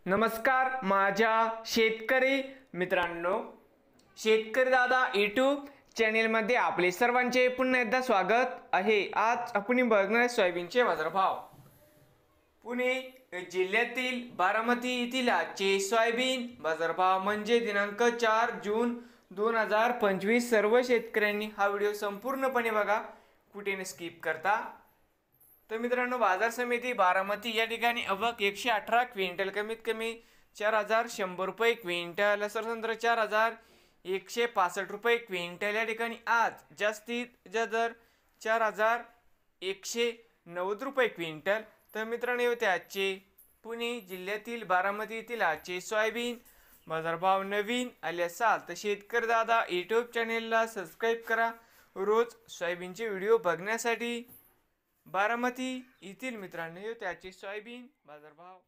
नमस्कार माझ्या शेतकरी मित्रांनो, शेतकरी दादा यूट्यूब चॅनेलमध्ये आपले सर्वांचे पुन्हा एकदा स्वागत आहे। आज आपण बघणार सोयाबीनचे बाजारभाव। पुणे जिल्ह्यातील बारामती येथील आजचे सोयाबीन बाजारभाव म्हणजे दिनांक 4 जून 2025। सर्व शेतकऱ्यांनी हा व्हिडिओ संपूर्णपणे बघा, कुठे न स्किप करता। तर मित्रांनो, बाजार समिती बारामती या ठिकाणी अवक 118 क्विंटल, कमीत कमी 4100 रुपये क्विंटल, सरसंत्र 4165 रुपये क्विंटल या ठिकाणी आज जास्तीत दर 4190 रुपये क्विंटल। तर मित्रांनो, होते आजचे पुणे जिल्ह्यातील बारामती येथील आजचे सोयाबीन बाजारभाव। नवीन आले असाल तर शेतकरी दादा यूट्यूब चॅनेलला सबस्क्राईब करा रोज सोयाबीनचे व्हिडिओ बघण्यासाठी। बारामती येथील मित्रांनो, त्याचे सोयाबीन बाजारभाव।